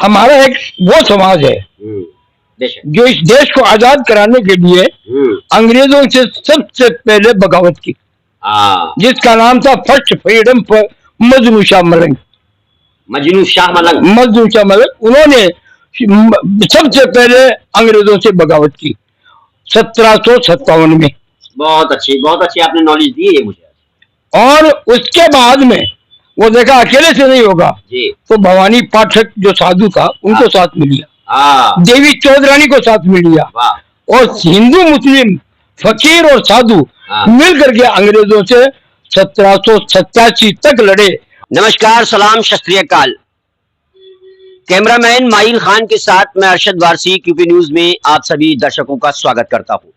हमारा एक वो समाज है जो इस देश को आजाद कराने के लिए अंग्रेजों से सबसे पहले बगावत की, जिसका नाम था फर्स्ट फ्रीडम पर मजनू शाह मलंग। उन्होंने सबसे पहले अंग्रेजों से बगावत की 1757 में। बहुत अच्छी आपने नॉलेज दी है मुझे। और उसके बाद में वो देखा अकेले से नहीं होगा जी। तो भवानी पाठक जो साधु था उनको साथ मिल लिया, देवी चौधरानी को साथ मिल लिया, और हिंदू मुस्लिम फकीर और साधु मिल करके अंग्रेजों से 1787 तक लड़े। नमस्कार, सलाम, सत श्री अकाल। कैमरामैन माहिल खान के साथ मैं अरशद वारसी क्यूपी न्यूज में आप सभी दर्शकों का स्वागत करता हूं।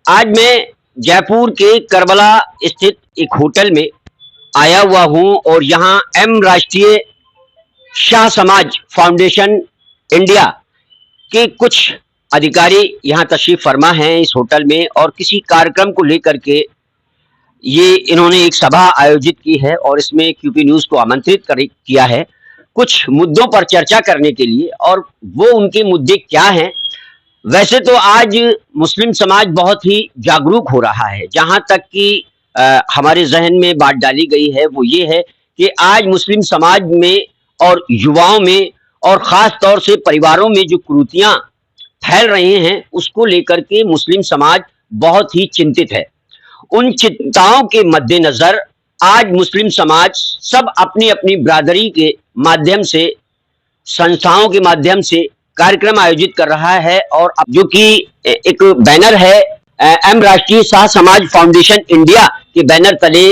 आज मैं जयपुर के करबला स्थित एक होटल में आया हुआ हूं और यहां एम राष्ट्रीय शाह समाज फाउंडेशन इंडिया के कुछ अधिकारी यहां तशरीफ फरमा हैं इस होटल में, और किसी कार्यक्रम को लेकर के ये इन्होंने एक सभा आयोजित की है और इसमें क्यूपी न्यूज को आमंत्रित किया है कुछ मुद्दों पर चर्चा करने के लिए। और वो उनके मुद्दे क्या हैं? वैसे तो आज मुस्लिम समाज बहुत ही जागरूक हो रहा है। जहां तक कि हमारे जहन में बात डाली गई है वो ये है कि आज मुस्लिम समाज में और युवाओं में और ख़ास तौर से परिवारों में जो कुरीतियाँ फैल रही हैं उसको लेकर के मुस्लिम समाज बहुत ही चिंतित है। उन चिंताओं के मद्देनज़र आज मुस्लिम समाज सब अपनी अपनी बिरादरी के माध्यम से, संस्थाओं के माध्यम से कार्यक्रम आयोजित कर रहा है। और जो कि एक बैनर है एम राष्ट्रीय शाह समाज फाउंडेशन इंडिया के बैनर तले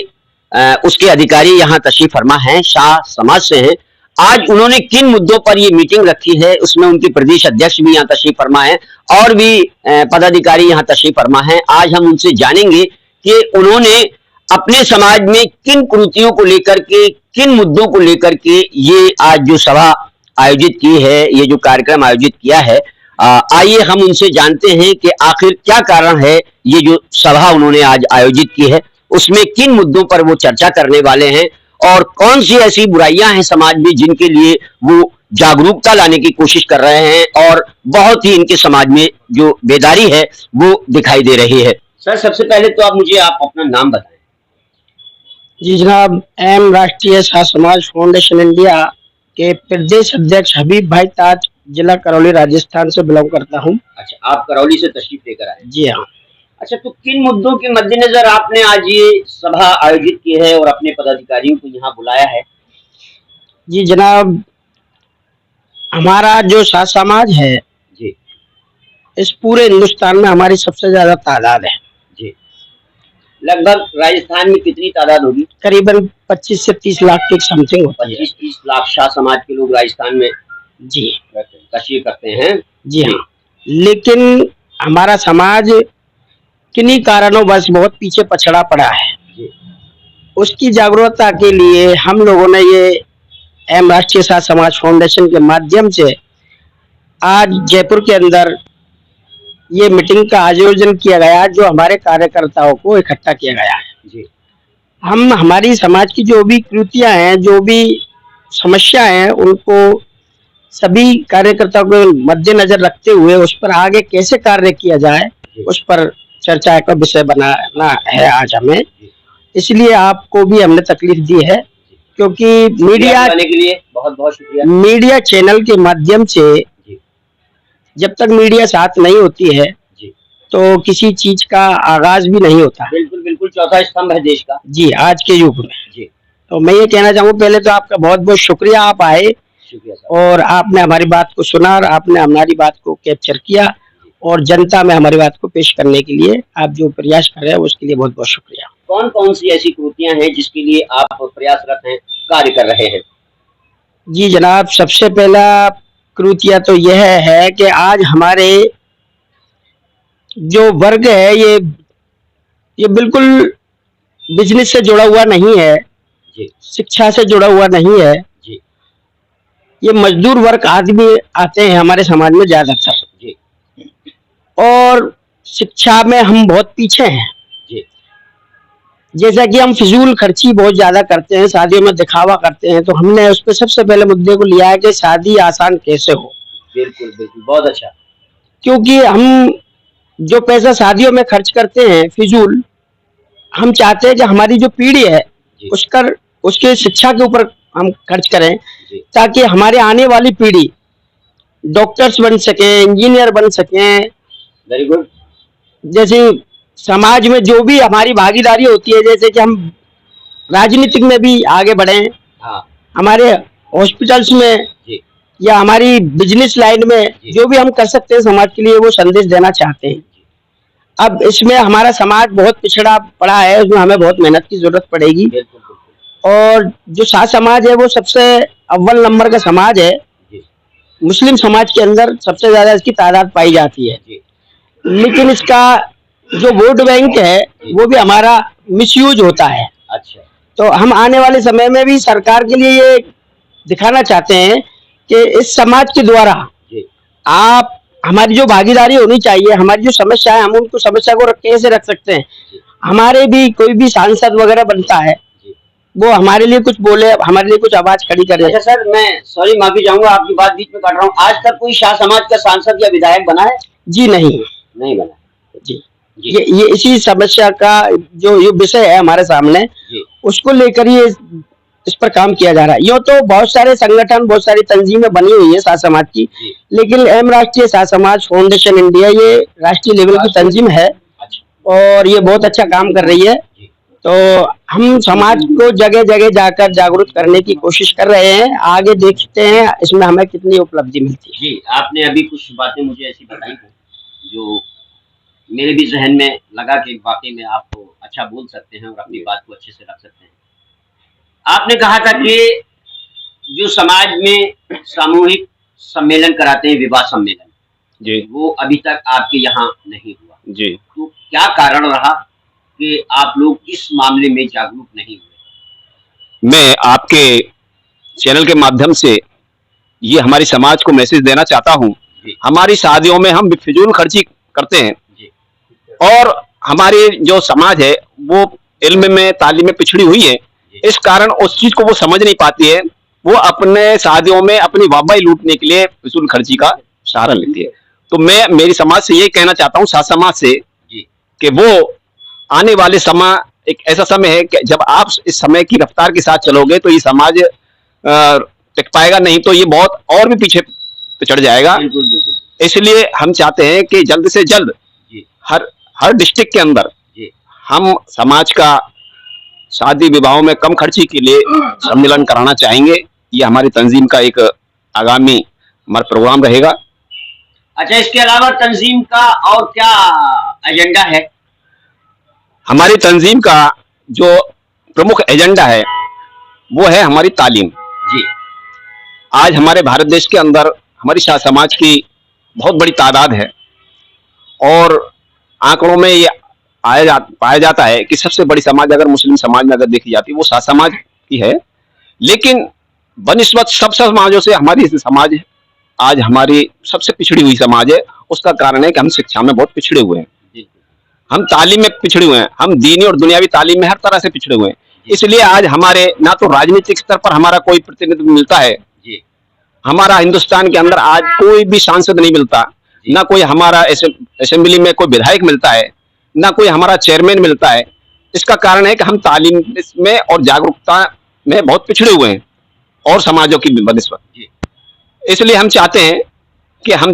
उसके अधिकारी यहाँ तशरीफ फरमा हैं, शाह समाज से हैं। आज उन्होंने किन मुद्दों पर ये मीटिंग रखी है उसमें उनके प्रदेश अध्यक्ष भी यहाँ तशरीफ फरमा है और भी पदाधिकारी यहाँ तशरीफ फरमा है। आज हम उनसे जानेंगे कि उन्होंने अपने समाज में किन कुरीतियों को लेकर के, किन मुद्दों को लेकर के ये आज जो सभा आयोजित की है, ये जो कार्यक्रम आयोजित किया है। आइए हम उनसे जानते हैं कि आखिर क्या कारण है ये जो सभा उन्होंने आज आयोजित की है, उसमें किन मुद्दों पर वो चर्चा करने वाले हैं और कौन सी ऐसी बुराइयां हैं समाज में जिनके लिए वो जागरूकता लाने की कोशिश कर रहे हैं और बहुत ही इनके समाज में जो बेदारी है वो दिखाई दे रही है। सर, सबसे पहले तो आप अपना नाम बताएं। जी जनाब, एम राष्ट्रीय शाह समाज फाउंडेशन इंडिया के प्रदेश अध्यक्ष हबीब भाई ताज, जिला करौली, राजस्थान से बिलोंग करता हूँ। अच्छा, आप करौली से तशरीफ लेकर आए? जी हाँ। अच्छा, तो किन मुद्दों के मद्देनजर आपने आज ये सभा आयोजित की है और अपने पदाधिकारियों को यहाँ बुलाया है? जी जनाब, हमारा जो शाह समाज है जी, इस पूरे हिंदुस्तान में हमारी सबसे ज्यादा तादाद है। जी, लगभग राजस्थान में कितनी तादाद होगी? करीबन 25 से 30 लाख के समथिंग होती है। 25-30 लाख शाह समाज के लोग राजस्थान में जी तशरीफ करते हैं। जी हाँ, लेकिन हमारा समाज किन्हीं कारणों बस बहुत पीछे पछड़ा पड़ा है। जी। उसकी जागरूकता के लिए हम लोगों ने ये एम राष्ट्रीय शाह समाज फाउंडेशन के माध्यम से आज जयपुर के अंदर ये मीटिंग का आयोजन किया गया, जो हमारे कार्यकर्ताओं को इकट्ठा किया गया है। जी। हम हमारी समाज की जो भी कृतियां हैं, जो भी समस्या हैं, उनको सभी कार्यकर्ताओं को मद्देनजर रखते हुए उस पर आगे कैसे कार्य किया जाए उस पर चर्चा का विषय बनाना है आज हमें। इसलिए आपको भी हमने तकलीफ दी है क्योंकि मीडिया के लिए बहुत बहुत शुक्रिया। मीडिया चैनल के माध्यम से जब तक मीडिया साथ नहीं होती है तो किसी चीज का आगाज भी नहीं होता। बिल्कुल बिल्कुल, चौथा स्तंभ है देश का। जी, आज के युग में जी। तो मैं ये कहना चाहूँगा, पहले तो आपका बहुत बहुत शुक्रिया, आप आए और आपने हमारी बात को सुना और आपने हमारी बात को कैप्चर किया और जनता में हमारी बात को पेश करने के लिए आप जो प्रयास कर रहे हैं उसके लिए बहुत बहुत शुक्रिया। कौन कौन सी ऐसी कृतियां हैं जिसके लिए आप प्रयासरत हैं, कार्य कर रहे हैं? जी जनाब, सबसे पहला कृतियां तो यह है कि आज हमारे जो वर्ग है ये बिल्कुल बिजनेस से जुड़ा हुआ नहीं है जी, शिक्षा से जुड़ा हुआ नहीं है जी। ये मजदूर वर्ग आदमी आते हैं हमारे समाज में ज्यादातर जी, और शिक्षा में हम बहुत पीछे हैं जी। जैसा कि हम फिजूल खर्ची बहुत ज्यादा करते हैं, शादियों में दिखावा करते हैं, तो हमने उस पर सबसे पहले मुद्दे को लिया है कि शादी आसान कैसे हो। बिल्कुल बिल्कुल, बहुत अच्छा। क्योंकि हम जो पैसा शादियों में खर्च करते हैं फिजूल, हम चाहते हैं कि हमारी जो पीढ़ी है जी। उसके शिक्षा के ऊपर हम खर्च करें, जी। ताकि हमारे आने वाली पीढ़ी डॉक्टर्स बन सके, इंजीनियर बन सके। Very good. जैसे समाज में जो भी हमारी भागीदारी होती है, जैसे कि हम राजनीतिक में भी आगे बढ़े, हाँ हमारे हॉस्पिटल्स में जी। या हमारी बिजनेस लाइन में जो भी हम कर सकते हैं समाज के लिए, वो संदेश देना चाहते हैं। अब इसमें हमारा समाज बहुत पिछड़ा पड़ा है, उसमें हमें बहुत मेहनत की जरूरत पड़ेगी। बिल्कुल बिल्कुल। और जो साथ समाज है वो सबसे अव्वल नंबर का समाज है। जी। मुस्लिम समाज के अंदर सबसे ज्यादा इसकी तादाद पाई जाती है, जी। लेकिन इसका जो वोट बैंक है वो भी हमारा मिसयूज होता है। अच्छा। तो हम आने वाले समय में भी सरकार के लिए ये दिखाना चाहते हैं कि इस समाज के द्वारा जी। आप हमारी जो भागीदारी होनी चाहिए, हमारी जो समस्या है, हम उनको समस्या को कैसे रख सकते हैं। जी। हमारे भी कोई भी सांसद वगैरह बनता है, जी। वो हमारे लिए कुछ बोले, हमारे लिए कुछ आवाज खड़ी करे। अच्छा सर, मैं सॉरी माफी चाहूंगा, आपकी बात बीच में काट रहा हूँ। आज तक कोई शाह समाज का सांसद या विधायक बना है? जी नहीं, नहीं बना। जी, जी। ये इसी समस्या का जो ये विषय है हमारे सामने, जी। उसको लेकर ये इस पर काम किया जा रहा है। यूँ तो बहुत सारे संगठन, बहुत सारी तंजीमें बनी हुई है शाह समाज की, जी। लेकिन एम राष्ट्रीय शाह समाज फाउंडेशन इंडिया ये राष्ट्रीय लेवल की तंजीम है। अच्छा। और ये बहुत अच्छा काम कर रही है। जी। तो हम समाज को जगह जगह जाकर जागरूक करने की कोशिश कर रहे हैं। आगे देखते हैं इसमें हमें कितनी उपलब्धि मिलती है। जी, आपने अभी कुछ बातें मुझे ऐसी बताई जो मेरे भी जहन में लगा कि वाकई में आप अच्छा बोल सकते हैं और अपनी बात को अच्छे से रख सकते हैं। आपने कहा था कि जो समाज में सामूहिक सम्मेलन कराते हैं, विवाह सम्मेलन, जी वो अभी तक आपके यहाँ नहीं हुआ। जी। तो क्या कारण रहा कि आप लोग इस मामले में जागरूक नहीं हुए? मैं आपके चैनल के माध्यम से ये हमारी समाज को मैसेज देना चाहता हूँ। हमारी शादियों में हम फिजूल खर्ची करते हैं जी। और हमारी जो समाज है वो इल्म में, तालीम में पिछड़ी हुई है। इस कारण उस चीज को वो समझ नहीं पाती है। वो अपने शादियों में अपनी वाहवाही लूटने के लिए फिजूल खर्ची का सहारा लेती है। तो मैं मेरी समाज से यही कहना चाहता हूँ, शाह समाज से, कि वो आने वाले समय एक ऐसा समय है कि जब आप इस समय की रफ्तार के साथ चलोगे तो ये समाज टिक पाएगा, नहीं तो ये बहुत और भी पीछे पिछड़ जाएगा। बिल्कुल बिल्कुल। इसलिए हम चाहते हैं कि जल्द से जल्द हर डिस्ट्रिक्ट के अंदर हम समाज का शादी विवाहों में कम खर्ची के लिए सम्मेलन कराना चाहेंगे। ये हमारी तंजीम का एक आगामी हमारा प्रोग्राम रहेगा। अच्छा, इसके अलावा तंजीम का और क्या एजेंडा है? हमारी तंजीम का जो प्रमुख एजेंडा है वो है हमारी तालीम। जी। आज हमारे भारत देश के अंदर हमारी शाह समाज की बहुत बड़ी तादाद है और आंकड़ों में ये पाया जाता है कि सबसे बड़ी समाज अगर मुस्लिम समाज में अगर देखी जाती है वो शाह समाज की है। लेकिन बनिस्बत सब समाजों से हमारी समाज आज हमारी सबसे पिछड़ी हुई समाज है। उसका कारण है कि हम शिक्षा में बहुत पिछड़े हुए हैं, हम तालीम में पिछड़े हुए हैं, हम दीनी और दुनियावी तालीम में हर तरह से पिछड़े हुए हैं। इसलिए आज हमारे ना तो राजनीतिक स्तर पर हमारा कोई प्रतिनिधित्व मिलता है, हमारा हिंदुस्तान के अंदर आज कोई भी सांसद नहीं मिलता, ना कोई हमारा असेंबली में कोई विधायक मिलता है, ना कोई हमारा चेयरमैन मिलता है। इसका कारण है कि हम तालीम में और जागरूकता में बहुत पिछड़े हुए हैं और समाजों की बनिस्बत। इसलिए हम चाहते हैं कि हम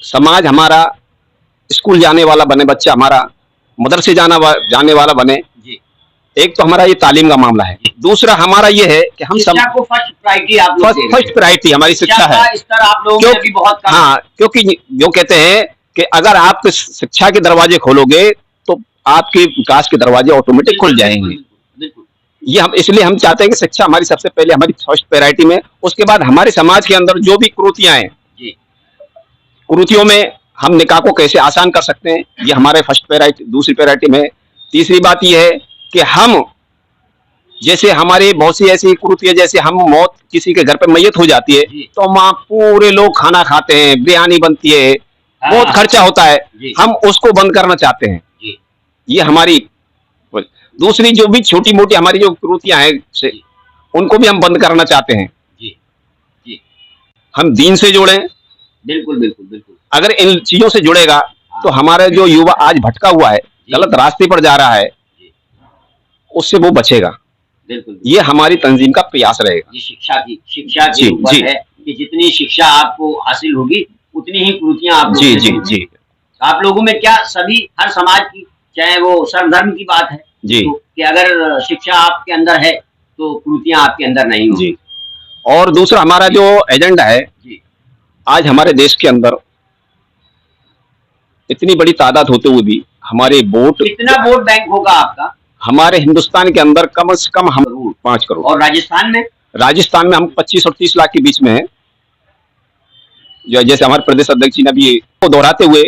समाज हमारा स्कूल जाने वाला बने, बच्चा हमारा मदरसे जाने वाला बने। एक तो हमारा ये तालीम का मामला है, दूसरा हमारा ये है कि हम शिक्षा को फर्स्ट प्रायोरिटी आप लोग दे रहे हैं। फर्स्ट प्रायोरिटी हमारी शिक्षा है। स्तर आप लोगों में भी बहुत कम। हाँ, क्योंकि जो कहते हैं कि अगर आप शिक्षा के दरवाजे खोलोगे तो आपके विकास के दरवाजे ऑटोमेटिक खुल जाएंगे। ये हम इसलिए हम चाहते हैं कि शिक्षा हमारी सबसे पहले हमारी फर्स्ट प्रायोरिटी में। उसके बाद हमारे समाज के अंदर जो भी कुरीतियां हैं, कुरीतियों में हम निकाह को कैसे आसान कर सकते हैं, ये हमारे फर्स्ट प्रायोरिटी, दूसरी प्रायोरिटी में। तीसरी बात ये है कि हम जैसे हमारी बहुत सी ऐसी कुरीतियां, जैसे हम मौत किसी के घर पे मैयत हो जाती है तो वहां पूरे लोग खाना खाते हैं, बिरयानी बनती है, बहुत खर्चा होता है, हम उसको बंद करना चाहते हैं। ये हमारी दूसरी जो भी छोटी मोटी हमारी जो कुरीतियां हैं उनको भी हम बंद करना चाहते हैं। जी जी हम दीन से जुड़े, बिल्कुल बिल्कुल बिल्कुल। अगर इन चीजों से जुड़ेगा तो हमारा जो युवा आज भटका हुआ है, गलत रास्ते पर जा रहा है, उससे वो बचेगा। बिल्कुल, ये हमारी तंजीम का प्रयास रहेगा। ये शिक्षा के ऊपर है कि जितनी शिक्षा आपको हासिल होगी उतनी ही कुरीतियां आप जी जी जी। आप लोगों में क्या सभी हर समाज की, चाहे वो सर्वधर्म की बात है जी, तो कि अगर शिक्षा आपके अंदर है तो कुरीतियां आपके अंदर नहीं होगी। जी। और दूसरा हमारा जो एजेंडा है, जी आज हमारे देश के अंदर इतनी बड़ी तादाद होते हुए भी हमारे वोट, कितना वोट बैंक होगा आपका? हमारे हिंदुस्तान के अंदर कम से कम हम 5 करोड़। और राजस्थान में? राजस्थान में हम 25 और 30 लाख के बीच में है। जो जैसे हमारे प्रदेश अध्यक्ष जी ने भी को दोहराते हुए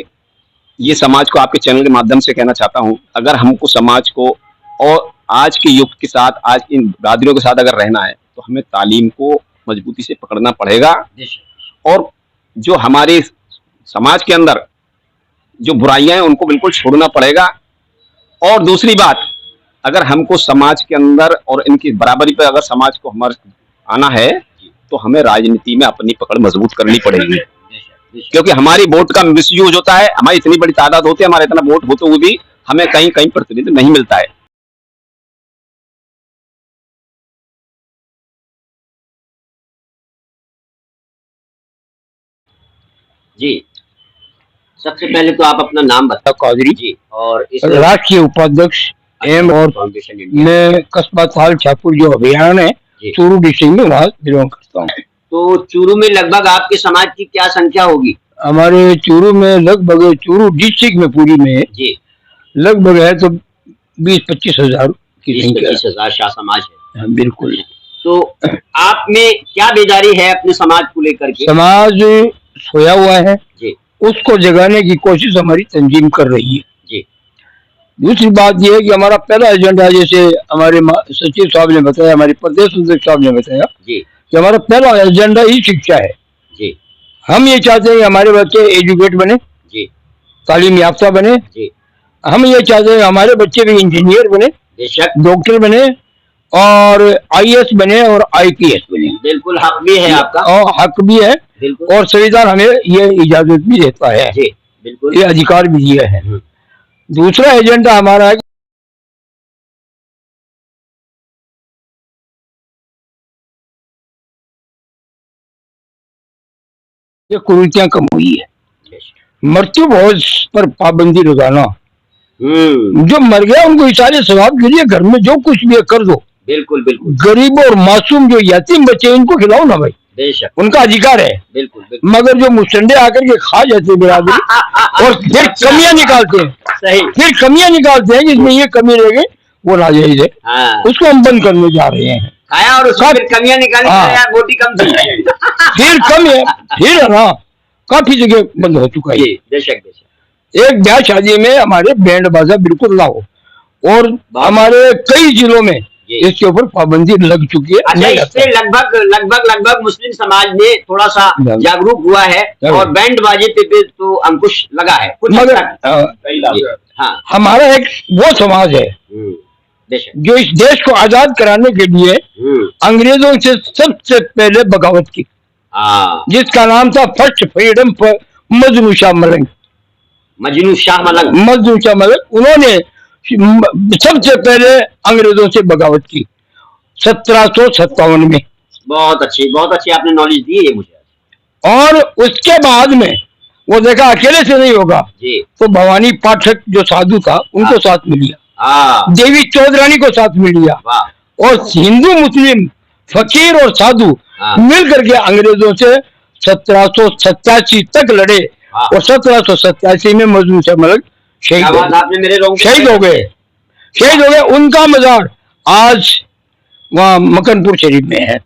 ये समाज को आपके चैनल के माध्यम से कहना चाहता हूं, अगर हमको समाज को और आज के युग के साथ, आज इन बरादरियों के साथ अगर रहना है तो हमें तालीम को मजबूती से पकड़ना पड़ेगा और जो हमारे समाज के अंदर जो बुराइयां हैं उनको बिल्कुल छोड़ना पड़ेगा। और दूसरी बात, अगर हमको समाज के अंदर और इनकी बराबरी पर अगर समाज को हमारे आना है तो हमें राजनीति में अपनी पकड़ मजबूत करनी पड़ेगी, क्योंकि हमारी वोट का मिसयूज होता है। हमारी इतनी बड़ी तादाद होती है, हमारा इतना वोट होते हुए भी हमें कहीं कहीं प्रतिनिधित्व नहीं मिलता है। जी, सबसे पहले तो आप अपना नाम बताओ। कादरी जी, और इस राष्ट्रीय उपाध्यक्ष एम और फाउंडेशन इंडिया। मैं कस्बा थाल छापुर जो अभियान है चूरू डिस्ट्रिक्ट में वहाँ बिलोंग करता हूँ। तो चूरू में लगभग आपके समाज की क्या संख्या होगी? हमारे चूरू में लगभग, चूरू डिस्ट्रिक्ट में पूरी में जी लगभग है तो 20-25 हजार की संख्या। 20-25 हजार शाह समाज है। हाँ, बिल्कुल। तो आप में क्या बेदारी है अपने समाज को लेकर के? समाज सोया हुआ है जी, उसको जगाने की कोशिश हमारी तंजीम कर रही है। जी, दूसरी बात यह है कि हमारा पहला एजेंडा, जैसे हमारे सचिव साहब ने बताया, हमारे प्रदेश अध्यक्ष साहब ने बताया जी, कि हमारा पहला एजेंडा ही शिक्षा है। जी, हम ये चाहते हैं कि हमारे बच्चे एजुकेट बने, जी, तालीम याफ्ता बने। जी, हम ये चाहते हैं हमारे बच्चे भी इंजीनियर बने, बेशक, डॉक्टर बने और आईएएस बने और आईपीएस बने। बिल्कुल हक भी है आपका। और हक भी है बिल्कुल, और संविधान हमें ये इजाजत भी देता है, जी बिल्कुल, ये अधिकार भी दिया है। दूसरा एजेंडा हमारा है ये कुरीतियां कम हुई है, मृत्यु भोज पर पाबंदी लगाना। जो मर गया उनको इशारे सवाब के लिए घर में जो कुछ भी है कर दो। बिल्कुल बिल्कुल, गरीब और मासूम जो यतीम बच्चे इनको खिलाओ ना भाई, बेशक, उनका अधिकार है। बिल्कुल बिल्कुल। मगर जो मुस्टंडे आकर के खा जाते हैं बिरादरी और फिर कमियां निकालते हैं, सही, फिर कमियां निकालते हैं जिसमें ये कमी रह गई वो नाजायज है, हाँ, उसको हम बंद करने जा रहे हैं। खाया और उसमें फिर कमियां निकाली, हाँ। यार बोटी कम थी। फिर कम है, फिर है ना, काफी जगह बंद हो चुका है। जी, बेशक बेशक। एक ब्याह शादी में हमारे बैंड बाजा बिल्कुल ना हो, और हमारे कई जिलों में इसके ऊपर पाबंदी लग चुकी है। अच्छा, इससे लगभग मुस्लिम समाज में थोड़ा सा जागरूक हुआ है और बैंड बाजे पे तो अंकुश लगा है कुछ। मगर हाँ, हमारा एक वो समाज है जो इस देश को आजाद कराने के लिए अंग्रेजों से सबसे पहले बगावत की, जिसका नाम था first freedom for Majnu Shah मलंग। मजनू शाह मलंग, मजनू शाह मलंग, उन्होंने सबसे पहले अंग्रेजों से बगावत की 1757 में। बहुत अच्छी आपने नॉलेज दी है मुझे। और उसके बाद में वो देखा अकेले से नहीं होगा जी, तो भवानी पाठक जो साधु था उनको साथ में लिया, देवी चौधरानी को साथ में लिया, और हिंदू मुस्लिम फकीर और साधु मिल करके अंग्रेजों से 1787 तक लड़े और 1787 में मजनू शाह मलंग शहीद हो गए। उनका मजार आज वहाँ मकनपुर शरीफ में है।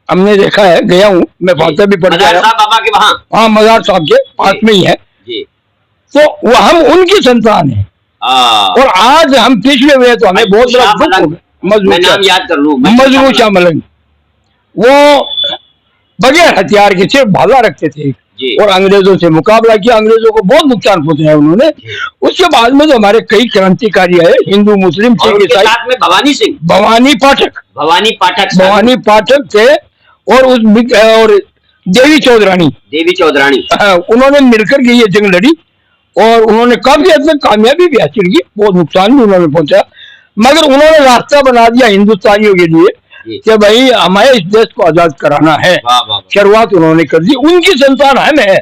हमने देखा है, गया हूँ मैं, फातह भी पढ़ गया। बाबा के वहाँ, हाँ, मजार साहब के पास में ही है जी। तो वो हम उनकी संतान है, और आज हम पिछले हुए तो हमें बहुत बड़ा दुख हो गया। मजनू शाह मलंग वो बगैर हथियार के सिर्फ भाला रखते थे, जी। और अंग्रेजों से मुकाबला किया, अंग्रेजों को बहुत नुकसान पहुंचाया उन्होंने। उसके बाद में जो हमारे कई क्रांतिकारी आए, हिंदू मुस्लिम और सिख उनके ईसाई, साथ में भवानी सिंह, भवानी पाठक, भवानी पाठक, भवानी पाठक थे, और देवी चौधरानी, देवी चौधरानी, उन्होंने मिलकर के ये जंग लड़ी और उन्होंने काफी हद तक कामयाबी भी हासिल की, बहुत नुकसान भी उन्होंने पहुंचा, मगर उन्होंने रास्ता बना दिया हिंदुस्तानियों के लिए कि भाई हमें इस देश को आजाद कराना है। वाह वाह वाह। शुरुआत उन्होंने कर दी, उनकी संतान हम है।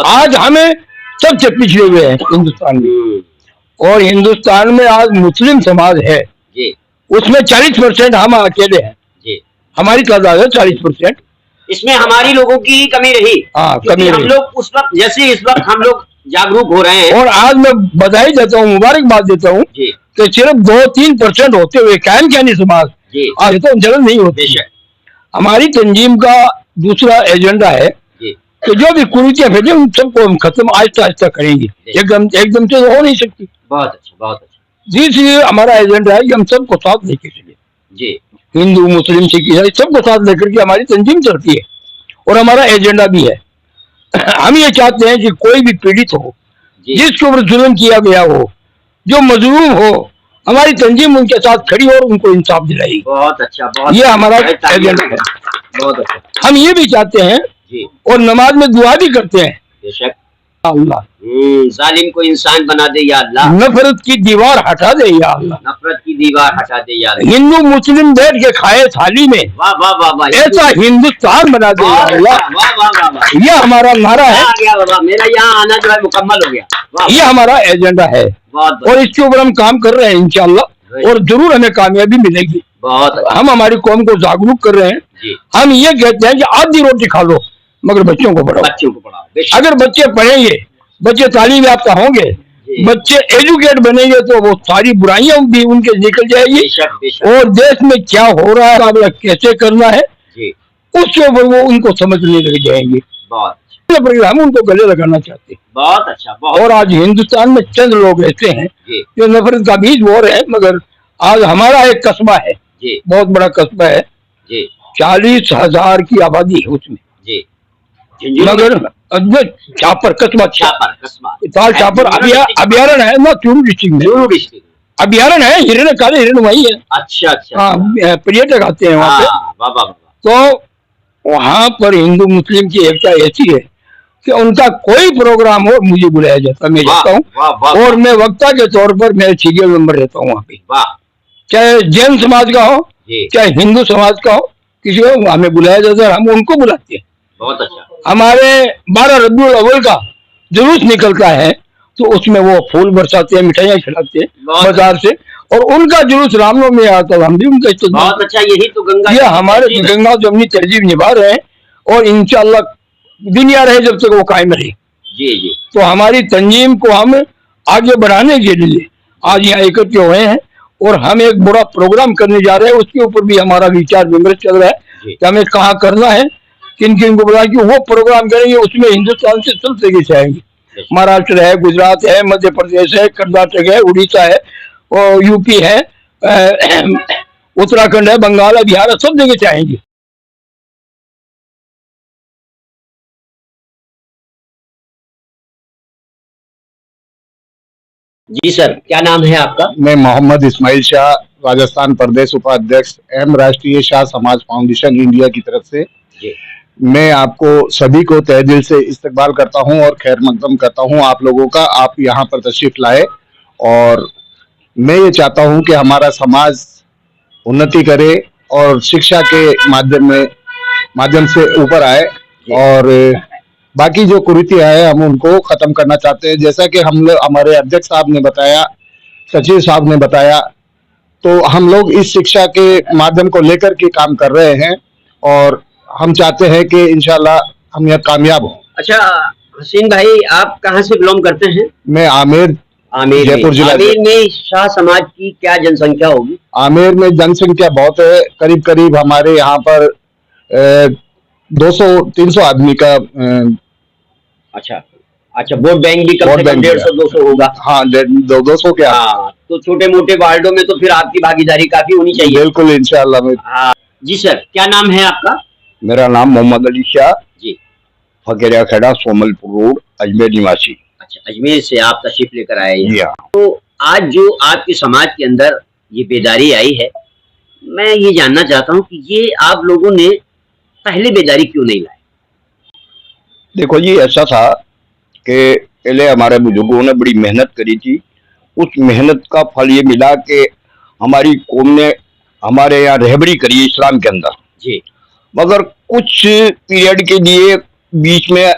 आज हमें सबसे पिछड़े हुए हैं हिंदुस्तान में, और हिंदुस्तान में आज मुस्लिम समाज है जी। उसमें 40% हम अकेले हैं जी। हमारी तादाद है 40%। इसमें हमारी लोगों की ही कमी रही। हाँ, क्योंकि कमी हम रही। लोग उस वक्त, जैसे इस वक्त हम लोग जागरूक हो रहे हैं, और आज मैं बधाई देता हूँ, मुबारकबाद देता हूँ जी कि सिर्फ 2-3% होते हुए कायम क्या नहीं समाज, जी आज तो जलन नहीं होती। बेशक हमारी तंजीम का दूसरा एजेंडा है जी कि जो भी कुरीतियां फैली उन सबको हम खत्म आहिस्ता आहिस्ता करेंगे, एकदम से हो नहीं सकती। बहुत अच्छा, बहुत अच्छा जी। हमारा एजेंडा है कि हम सबको साथ लेके चले, जी। हिंदू मुस्लिम सिख ईसाई सबको साथ लेकर के हमारी तंजीम चलती है और हमारा एजेंडा भी है। हम ये चाहते हैं कि कोई भी पीड़ित हो, जी जिसके ऊपर जुल्म किया गया हो, जो मजलूम हो, हमारी तंजीम उनके साथ खड़ी हो और उनको इंसाफ दिलाएगी। बहुत अच्छा, बहुत ये हमारा अच्छा, एजेंडा है। बहुत अच्छा हम ये भी चाहते हैं जी। और नमाज में दुआ भी करते हैं, बेशक। अल्लाह जालिम को इंसान बना दे या अल्लाह, नफरत की दीवार हटा दे या अल्लाह, नफरत की दीवार हटा दे या अल्लाह। हिंदू मुस्लिम बैठ के खाए थाली में, वाह वाह वाह वाह। ऐसा हिंदुस्तान बना दे या बहुत अल्लाह। अच्छा, वाह वाह वाह वाह। ये हमारा नारा है, आ गया बाबा, मेरा यहाँ आना जो है मुकम्मल हो गया। वाह, ये हमारा एजेंडा है बहुत और इसके ऊपर हम काम कर रहे हैं इंशाअल्लाह, और जरूर हमें कामयाबी मिलेगी। बहुत अच्छा हम हमारी कौम को जागरूक कर रहे हैं। जी। हम ये कहते हैं कि आधी रोटी खा लो मगर बच्चों को पढ़ाओ। बच्चों को पढ़ाओ, बेशक। अगर बच्चे पढ़ेंगे, बच्चे तालीम याफ्ता होंगे, जी। बच्चे एजुकेट बनेंगे तो वो सारी बुराइयां भी उनके निकल जाएगी, बेशक बेशक और देश में क्या हो रहा है, मुकाबला कैसे करना है, जी। उसके ऊपर वो उनको समझने लग जाएंगे। बहुत ये प्रोग्राम उनको गले लगाना चाहते हैं। बहुत अच्छा, बहुत और आज हिंदुस्तान में चंद लोग ऐसे हैं जी जो नफरत का बीज बो रहे हैं, मगर आज हमारा एक कस्बा है, जी बहुत बड़ा कस्बा है, जी 40,000 की आबादी है उसमें, जी। झुंझुनू में? मगर छापर कस्बा, छापर कस्बा, ताल छापर अभ्यारण्य है ना, चूरू डिस्ट्रिक्ट में चूरू डिस्ट्रिक्ट। अभ्यारण्य है, हिरण, काले हिरण वही है। अच्छा अच्छा। हाँ, पर्यटक आते हैं वहाँ पे। हाँ, वाह वाह वाह। तो वहाँ पर हिंदू मुस्लिम की एकता ऐसी है कि उनका कोई प्रोग्राम हो मुझे बुलाया जाता, मैं जाता हूँ, वाह वाह और मैं वक्ता के तौर पर मेरा सीरियल नंबर रहता हूँ वहाँ पे, वाह चाहे जैन समाज का हो जी। चाहे हिंदू समाज का हो, किसी को हमें बुलाया जाता है, हम उनको बुलाते हैं। बहुत अच्छा। हमारे 12 रबीउल अव्वल का जुलूस निकलता है तो उसमें वो फूल बरसाते हैं, मिठाइयाँ खिलाते हैं बाजार से, और उनका जुलूस रामनवमी में आता है, हम भी उनका इस्तेमाल। बहुत अच्छा, यही तो गंगा, ये हमारे गंगा जो अपनी तरजीब निभा रहे हैं, और इंशाअल्लाह दुनिया रहे जब तक वो कायम रहे। जी जी। तो हमारी तंजीम को हम आगे बढ़ाने के लिए आज यहाँ एकत्र हुए हैं, और हम एक बड़ा प्रोग्राम करने जा रहे हैं। उसके ऊपर भी हमारा विचार विमर्श चल रहा है कि हमें कहाँ करना है, किन किन को बुला के वो प्रोग्राम करेंगे। उसमें हिंदुस्तान से सब जगह से आएंगे, महाराष्ट्र है, गुजरात है, मध्य प्रदेश है, कर्नाटक है, उड़ीसा है, और यूपी है, उत्तराखंड है, बंगाल है, बिहार है, सब जगह से आएंगे। जी सर, क्या नाम है आपका? मैं मोहम्मद इस्माइल शाह, राजस्थान प्रदेश उपाध्यक्ष एम राष्ट्रीय शाह समाज फाउंडेशन इंडिया की तरफ से। जी। मैं आपको सभी को तहे दिल से इस्तकबाल करता हूं और खैर मकदम करता हूं आप लोगों का, आप यहां पर तशरीफ लाए, और मैं ये चाहता हूं कि हमारा समाज उन्नति करे और शिक्षा के माध्यम से ऊपर आए, और बाकी जो कुरीतियां है हम उनको खत्म करना चाहते हैं। जैसा कि हम लोग, हमारे अध्यक्ष साहब ने बताया, सचिव साहब ने बताया, तो हम लोग इस शिक्षा के माध्यम को लेकर के काम कर रहे हैं, और हम चाहते हैं कि इंशाल्लाह हम यहाँ कामयाब हों। अच्छा हसीन भाई, आप कहाँ से बिलोंग करते हैं? मैं आमेर, जयपुर जिला। आमेर में शाह समाज की क्या जनसंख्या होगी? आमेर में जनसंख्या बहुत है, करीब करीब हमारे यहाँ पर 200-300 आदमी का। अच्छा अच्छा, वोट बैंक भी कम से कम 150-200 होगा। हाँ, 200 के। हाँ, तो छोटे मोटे वार्डों में तो फिर आपकी भागीदारी काफी होनी चाहिए। बिल्कुल, इंशाल्लाह। हाँ जी सर, क्या नाम है आपका? मेरा नाम मोहम्मद अली शाह। जी। फकीरिया खेड़ा, सोमलपुर रोड, अजमेर निवासी। अच्छा, अजमेर से आप तशरीफ लेकर आए हैं। जी हाँ। तो आज जो आपके समाज के अंदर ये बेदारी आई है, मैं ये जानना चाहता हूँ कि ये आप लोगों ने पहले बेदारी क्यों नहीं लाई? देखो जी, ऐसा था कि पहले हमारे बुजुर्गों ने बड़ी मेहनत करी थी। उस मेहनत का फल ये मिला कि हमारी कौम ने हमारे यहाँ रहबरी करी इस्लाम के अंदर जी। मगर कुछ पीरियड के लिए बीच में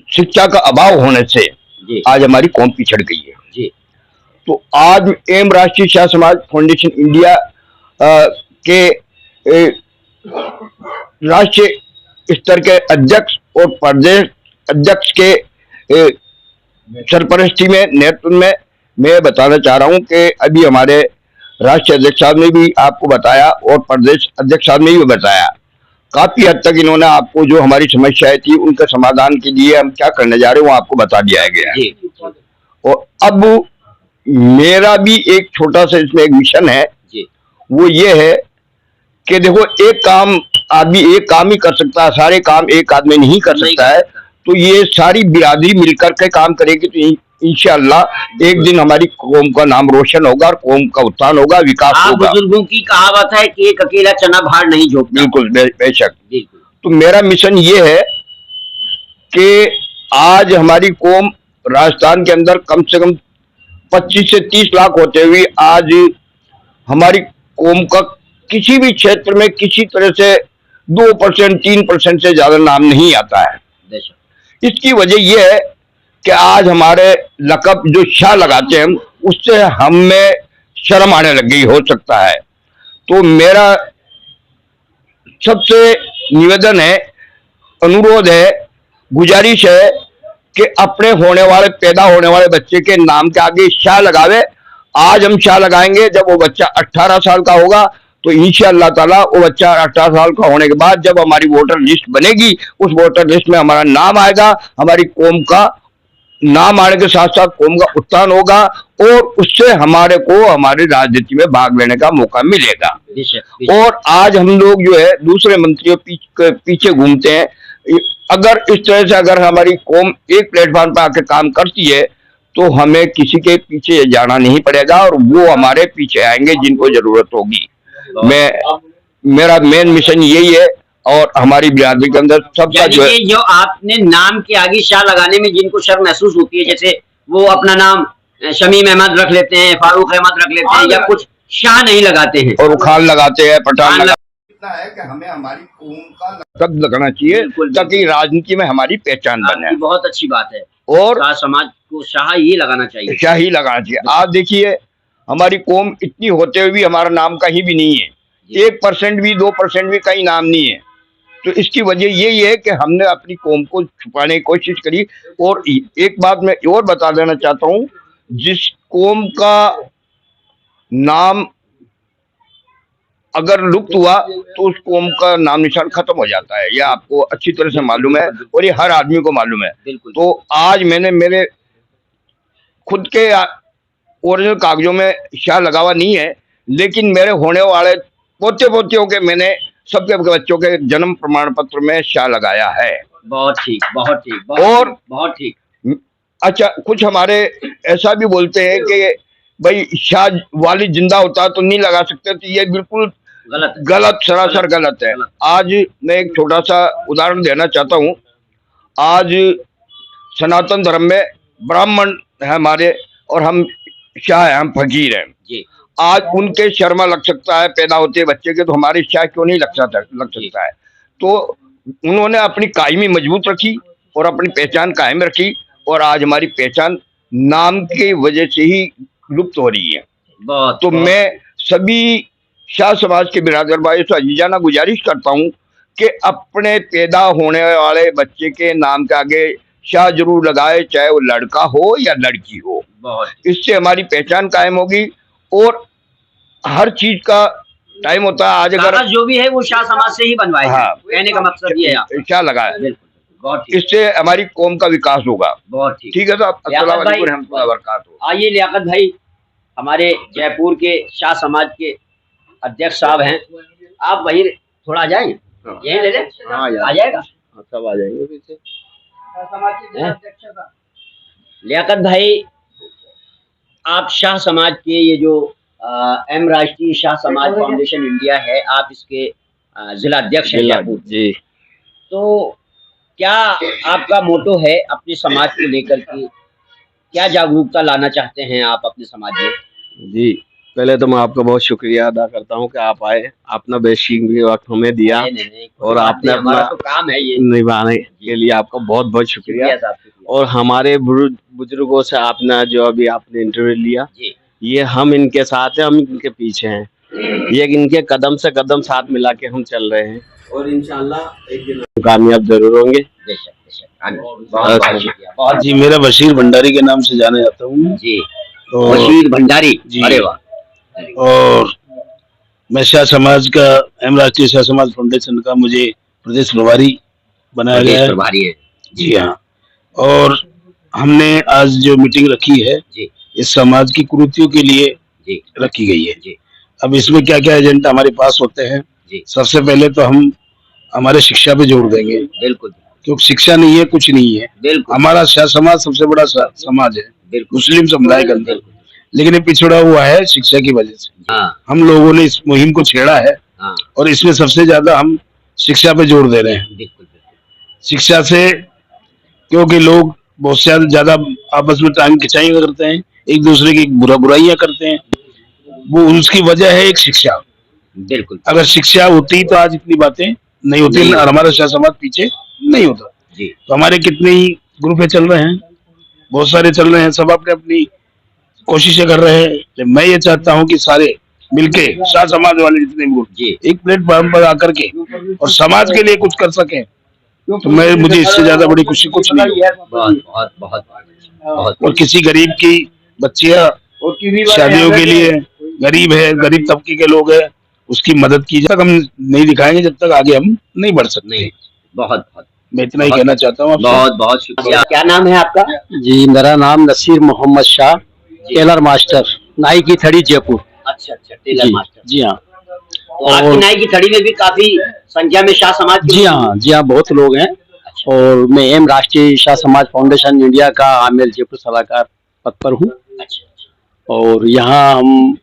शिक्षा का अभाव होने से जी। आज हमारी कौम पिछड़ गई है। जी। तो आज एम राष्ट्रीय शाह समाज फाउंडेशन इंडिया के राष्ट्रीय स्तर के अध्यक्ष और प्रदेश अध्यक्ष के सरपरस्ती में नेतृत्व में मैं बताना चाह रहा हूं कि अभी हमारे राष्ट्रीय अध्यक्ष साहब ने भी आपको बताया और प्रदेश अध्यक्ष साहब ने भी बताया, काफी हद तक इन्होंने आपको जो हमारी समस्याएं थी उनके समाधान के लिए हम क्या करने जा रहे हैं वो आपको बता दिया गया है। और अब मेरा भी एक छोटा सा इसमें एक मिशन है, वो ये है कि देखो एक काम आदमी एक काम ही कर सकता है, सारे काम एक आदमी नहीं कर सकता है। तो ये सारी बिरादरी मिलकर के काम करेगी तो इंशाअल्लाह एक दिन हमारी कौम का नाम रोशन होगा और कौम का उत्थान होगा, विकास होगा। बुजुर्गों की कहावत है कि एक अकेला चना भार नहीं झोंकता। बिल्कुल, बेशक। तो मेरा मिशन ये है कि आज हमारी कौम राजस्थान के अंदर कम से कम 25 से 30 लाख होते हुए आज हमारी कौम का किसी भी क्षेत्र में किसी तरह से 2% 3% से ज्यादा नाम नहीं आता है। इसकी वजह यह है कि आज हमारे लकब जो शाह लगाते हैं उससे हमें शर्म आने लग गई हो सकता है। तो मेरा सबसे निवेदन है, अनुरोध है, गुजारिश है कि अपने होने वाले पैदा होने वाले बच्चे के नाम के आगे शाह लगावे। आज हम शाह लगाएंगे, जब वो बच्चा 18 साल का होगा तो इंशाअल्लाह ताला वो बच्चा 18 साल का होने के बाद जब हमारी वोटर लिस्ट बनेगी उस वोटर लिस्ट में हमारा नाम आएगा, हमारी कौम का नाम आने के साथ साथ कौम का उत्थान होगा और उससे हमारे को हमारी राजनीति में भाग लेने का मौका मिलेगा। और आज हम लोग जो है दूसरे मंत्रियों पीछे घूमते हैं। अगर इस तरह से अगर हमारी कौम एक प्लेटफॉर्म पर आकर काम करती है तो हमें किसी के पीछे जाना नहीं पड़ेगा और वो हमारे पीछे आएंगे जिनको जरूरत होगी। मेरा मेन मिशन यही है और हमारी बिरादरी के अंदर सबका जो आपने नाम के आगे शाह लगाने में जिनको शर्म महसूस होती है, जैसे वो अपना नाम शमीम अहमद रख लेते हैं, फारूक अहमद रख लेते हैं या कुछ शाह नहीं लगाते हैं और खान लगाते हैं, पठान इतना है कि हमें हमारी कौम का शब्द लगाना चाहिए ताकि राजनीति में हमारी पहचान बने। बहुत अच्छी बात है। और समाज को शाह ही लगाना चाहिए, शाह ही लगाना चाहिए। आप देखिए हमारी कौम इतनी होते हुए भी हमारा नाम कहीं भी नहीं है, 1% भी 2% भी कहीं नाम नहीं है। तो इसकी वजह यही है कि हमने अपनी कौम को छुपाने की कोशिश करी। और एक बात मैं और बता देना चाहता हूँ, जिस कौम का नाम अगर लुप्त हुआ तो उस कौम का नाम निशान खत्म हो जाता है, यह आपको अच्छी तरह से मालूम है और ये हर आदमी को मालूम है। तो आज मैंने मेरे खुद के ओरिजिनल कागजों में शाह लगावा नहीं है, लेकिन मेरे होने वाले पोते पोतियों के मैंने सबके बच्चों के जन्म प्रमाण पत्र में शाह लगाया है। बहुत ठीक, बहुत ठीक, और बहुत ठीक। अच्छा, कुछ हमारे ऐसा भी बोलते हैं कि भाई शाह वालिद जिंदा होता तो नहीं लगा सकते, तो ये बिल्कुल गलत, सरासर गलत है। आज मैं एक छोटा सा उदाहरण देना चाहता हूँ। आज सनातन धर्म में ब्राह्मण है हमारे और हम शाह हैं, हम फकीर हैं। आज उनके शर्मा लग सकता है पैदा होते बच्चे के, तो हमारे शाह क्यों नहीं लग सकता है। तो उन्होंने अपनी कायमी मजबूत रखी और अपनी पहचान कायम रखी और आज हमारी पहचान नाम की वजह से ही लुप्त हो रही है। तो मैं सभी शाह समाज के बिरादर भाई से अजीजाना गुजारिश करता हूँ कि अपने पैदा होने वाले बच्चे के नाम के आगे शाह जरूर लगाए, चाहे वो लड़का हो या लड़की हो। इससे हमारी पहचान कायम होगी और हर चीज का टाइम होता है। आज अगर जो भी है वो शाह समाज से ही बनवाए। हाँ, कहने का मकसद ये है शाह लगाए, इससे हमारी कौम का विकास होगा। बहुत ठीक है साहब, अस्सलाम वालेकुम रहमतुल्लाहि व बरकातहू। आइए लियाकत भाई, हमारे जयपुर के शाह समाज के अध्यक्ष साहब हैं, आप वहीं थोड़ा आ जाएंगे, यहीं ले लें, आ जाएगा। सब आ जाएंगे पीछे। लियाकत भाई, आप शाह समाज के ये जो एम राष्ट्रीय शाह समाज फाउंडेशन इंडिया है, आप इसके जिला अध्यक्ष हैं जयपुर। जी। तो क्या आपका मोटो है अपने समाज को लेकर के, क्या जागरूकता लाना चाहते हैं आप अपने समाज में? जी, पहले तो मैं आपका बहुत शुक्रिया अदा करता हूँ कि आप आए, अपना बेशकीमती वक्त हमें दिया नहीं, और आपने हमारा अपना तो काम है ये निभाने के लिए आपका बहुत बहुत शुक्रिया। साहब, शुक्रिया। और हमारे बुजुर्गों से आपने जो अभी आपने इंटरव्यू लिया, जी, ये हम इनके साथ हैं, हम इनके पीछे हैं, ये इनके कदम से कदम साथ मिला के हम चल रहे हैं और इंशाल्लाह एक दिन कामयाब जरूर होंगे। बेशक बेशक। बहुत शुक्रिया। बहुत जी, मेरा बशीर भंडारी के नाम से जाना जाता हूँ। जी, तो बशीर भंडारी जी। अरे वाह। और मैं शाह समाज का, एम राष्ट्रीय शाह समाज फाउंडेशन का मुझे प्रदेश प्रभारी बनाया गया है। प्रभारी है। जी हाँ। और हमने आज जो मीटिंग रखी है, जी, इस समाज की कुरीतियों के लिए जी, रखी गई है। जी, अब इसमें क्या क्या एजेंडा हमारे पास होते हैं, जी, सबसे पहले तो हम हमारे शिक्षा पे जोर देंगे, बिल्कुल क्योंकि शिक्षा नहीं है कुछ नहीं है। बिल्कुल हमारा शाह समाज सबसे बड़ा समाज है बिल्कुल मुस्लिम समुदाय के अंदर, बिल्कुल। लेकिन ये पिछड़ा हुआ है शिक्षा की वजह से। हाँ हम लोगों ने इस मुहिम को छेड़ा है हाँ, और इसमें सबसे ज्यादा हम शिक्षा पे जोर दे रहे हैं। बिल्कुल बिल्कुल। शिक्षा से, क्योंकि लोग बहुत से ज्यादा आपस में टांग खिंचाई करते हैं, एक दूसरे की बुराइयां करते हैं, वो उसकी वजह है एक शिक्षा। बिल्कुल अगर शिक्षा होती तो आज इतनी बातें नहीं होती और हमारा शाह समाज पीछे नहीं होता। जी, तो हमारे कितने ही ग्रुप चल रहे हैं, बहुत सारे चल रहे हैं, सब अपने अपनी कोशिशें कर रहे हैं। लेकिन मैं ये चाहता हूँ कि सारे मिलके शाह समाज वाले जितने ग्रुप जी, एक प्लेटफॉर्म पर आकर के और समाज के लिए कुछ कर सकें, तो मुझे इससे ज्यादा बड़ी खुशी कुछ नहीं है। बहुत बहुत बहुत बहुत। और किसी गरीब की बच्चियां शादियों के लिए, गरीब है, गरीब तबके के लोग हैं, उसकी मदद की, जब तक हम नहीं दिखाएंगे जब तक आगे हम नहीं बढ़ सकते। नहीं, बहुत बहुत मैं इतना ही कहना चाहता हूँ आपसे। बहुत बहुत शुक्रिया। क्या नाम है आपका? जी, मेरा नाम नसीर मोहम्मद शाह, टेलर मास्टर, नाई की थड़ी, जयपुर। अच्छा अच्छा, टेलर मास्टर। जी हाँ। तो आपकी नाई की थड़ी में भी काफी संख्या में शाह समाज के जी हाँ, बहुत लोग हैं। और मैं एम राष्ट्रीय शाह समाज फाउंडेशन इंडिया का आमिर जयपुर सलाहकार पद पर हूँ। अच्छा, और यहाँ हम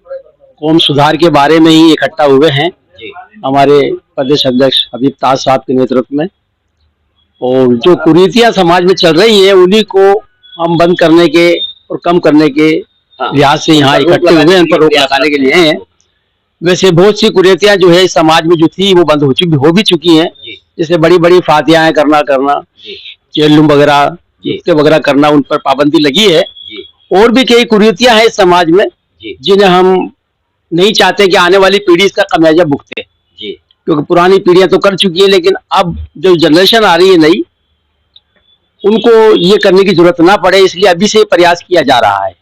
कौम सुधार के बारे में ही इकट्ठा हुए हैं, जी, हमारे प्रदेश अध्यक्ष हबीब ताज साहब के नेतृत्व में। और जो कुरीतियां समाज में चल रही है, उन्हीं को हम बंद करने के और कम करने के लिहाज से यहाँ इकट्ठे हुए हैं, उन पर रोक लगाने के लिए हैं। वैसे बहुत सी कुरीतियां जो है समाज में जो थी वो बंद हो भी चुकी हैं, जैसे बड़ी बड़ी फातियाएं करना चेलुम वगैरह वगैरह करना, उन पर पाबंदी लगी है। और भी कई कुरीतियां हैं समाज में जिन्हें हम नहीं चाहते कि आने वाली पीढ़ी इसका खमियाजा भुगते, क्योंकि पुरानी पीढ़ियां तो कर चुकी है, लेकिन अब जो जनरेशन आ रही है नई, उनको ये करने की जरूरत ना पड़े, इसलिए अभी से प्रयास किया जा रहा है।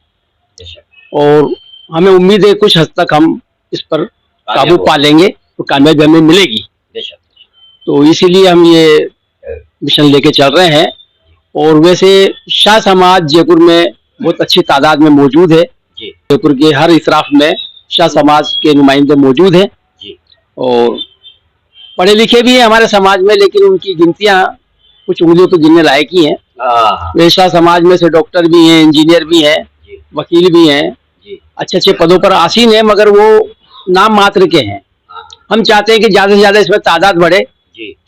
और हमें उम्मीद है कुछ हद तक हम इस पर काबू पा लेंगे तो कामयाबी हमें मिलेगी। तो इसीलिए हम ये मिशन लेके चल रहे हैं। और वैसे शाह समाज जयपुर में बहुत अच्छी तादाद में मौजूद है। जयपुर के हर इतराफ में शाह समाज के नुमाइंदे मौजूद हैं और पढ़े लिखे भी हैं हमारे समाज में, लेकिन उनकी गिनतियां कुछ उंगलियों पर गिनने लायक ही हैं। वे शाह समाज में से डॉक्टर भी हैं, इंजीनियर भी हैं, वकील भी हैं, अच्छे अच्छे पदों पर आसीन है, मगर वो नाम मात्र के हैं। हम चाहते हैं कि ज्यादा से ज्यादा इसमें तादाद बढ़े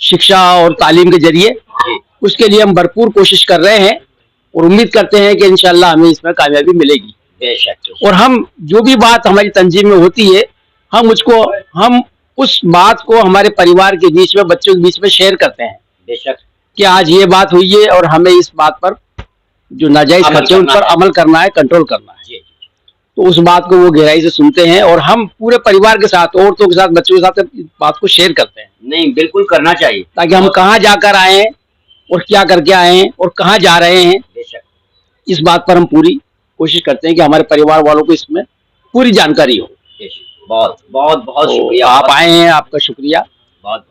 शिक्षा और तालीम के जरिए। उसके लिए हम भरपूर कोशिश कर रहे हैं और उम्मीद करते हैं कि इंशाल्लाह हमें इसमें कामयाबी मिलेगी। और हम जो भी बात हमारी तंजीम में होती है, हम उस बात को हमारे परिवार के बीच में, बच्चों के बीच में शेयर करते हैं। बेशक कि आज ये बात हुई है और हमें इस बात पर जो नाजायज खर्चे उन पर अमल करना है, कंट्रोल करना है। तो उस बात को वो गहराई से सुनते हैं और हम पूरे परिवार के साथ, औरतों के साथ, बच्चों के साथ इस बात को शेयर करते हैं। नहीं, बिल्कुल करना चाहिए, ताकि हम कहाँ जाकर आए हैं और क्या करके आए हैं और कहाँ जा रहे हैं, इस बात पर हम पूरी कोशिश करते हैं कि हमारे परिवार वालों को इसमें पूरी जानकारी हो। बहुत बहुत बहुत शुक्रिया। आप आए हैं, आपका शुक्रिया। बहुत